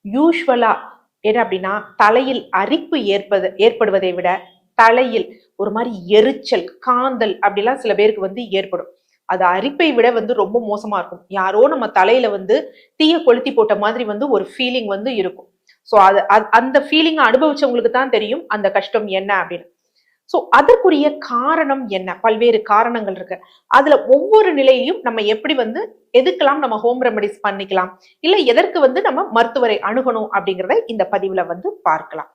யூஸ்வலா என்ன அப்படின்னா தலையில் அரிப்பு ஏற்படுவதை விட தலையில் ஒரு மாதிரி எரிச்சல், காந்தல் அப்படிலாம் சில பேருக்கு வந்து ஏற்படும். அது அரிப்பை விட வந்து ரொம்ப மோசமா இருக்கும். யாரோ நம்ம தலையில வந்து தீய கொளுத்தி போட்ட மாதிரி வந்து ஒரு ஃபீலிங் வந்து இருக்கும். ஸோ அந்த ஃபீலிங் அனுபவிச்சவங்களுக்கு தான் தெரியும் அந்த கஷ்டம் என்ன அப்படின்னு. ஸோ அதற்குரிய காரணம் என்ன? பல்வேறு காரணங்கள் இருக்கு. அதுல ஒவ்வொரு நிலையிலையும் நம்ம எப்படி வந்து எதுக்கெல்லாம் நம்ம ஹோம் ரெமடிஸ் பண்ணிக்கலாம், இல்ல எதற்கு வந்து நம்ம மருத்துவரை அணுகணும் அப்படிங்கிறத இந்த பதிவுல வந்து பார்க்கலாம்.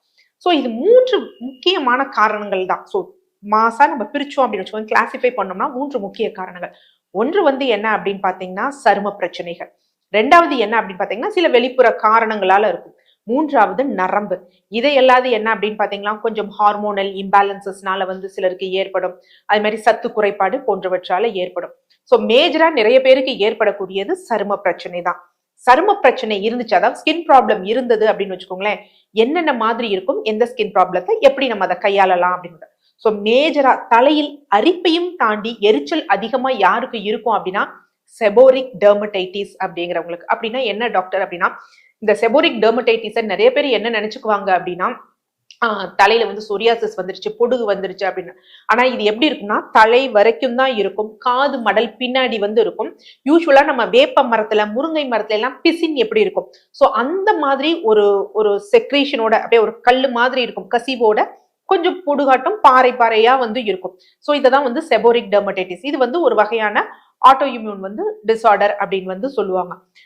ஸோ இது 3 முக்கியமான காரணங்கள் தான். ஸோ மாசா நம்ம பிரிச்சோம் அப்படின்னு வச்சுக்கோங்க, கிளாசிஃபை பண்ணோம்னா 3 முக்கிய காரணங்கள். ஒன்று வந்து என்ன அப்படின்னு பாத்தீங்கன்னா சரும பிரச்சனைகள். 2வது என்ன அப்படின்னு பாத்தீங்கன்னா சில வெளிப்புற காரணங்களால இருக்கும். 3வது நரம்பு. இதை எல்லாது என்ன அப்படின்னு பாத்தீங்கன்னா கொஞ்சம் ஹார்மோனல் இம்பேலன்சஸ்னால வந்து சிலருக்கு ஏற்படும். அது மாதிரி சத்து குறைபாடு போன்றவற்றால ஏற்படும். ஸோ மேஜரா நிறைய பேருக்கு ஏற்படக்கூடியது சரும பிரச்சனை தான். சரும பிரச்சனை இருந்துச்சு, அதாவது ஸ்கின் ப்ராப்ளம் இருந்தது அப்படின்னு வச்சுக்கோங்களேன், என்னென்ன மாதிரி இருக்கும், எந்த ஸ்கின் ப்ராப்ளத்தை எப்படி நம்ம அதை கையாளலாம் அப்படின்னு. ஸோ மேஜரா தலையில் அரிப்பையும் தாண்டி எரிச்சல் அதிகமா யாருக்கு இருக்கும் அப்படின்னா செபோரிக் டெர்மடைட்டிஸ் அப்படிங்கிறவங்களுக்கு. அப்படின்னா என்ன டாக்டர் அப்படின்னா, இந்த செபோரிக் டெர்மடைட்டிஸை நிறைய பேர் என்ன நினைச்சுக்குவாங்க அப்படின்னா தலையில வந்து சொரியாசிஸ் வந்துருச்சு, பொடுகு வந்துருச்சு அப்படின்னு. ஆனா இது எப்படி இருக்கும்னா தலை வரைக்கும் தான் இருக்கும், காது மடல் பின்னாடி வந்து இருக்கும். யூஸ்வலா நம்ம வேப்ப மரத்துல, முருங்கை மரத்துல எல்லாம் பிசின் எப்படி இருக்கும், சோ அந்த மாதிரி ஒரு ஒரு செக்ரேஷனோட அப்படியே ஒரு கல்லு மாதிரி இருக்கும், கசிவோட கொஞ்சம் பொடுகாட்டம் பாறை பாறையா வந்து இருக்கும். சோ இததான் வந்து செபோரிக் டெர்மடைட்டிஸ். இது வந்து ஒரு வகையான ஆட்டோ இம்யூன் வந்து டிசார்டர் அப்படின்னு வந்து சொல்லுவாங்க.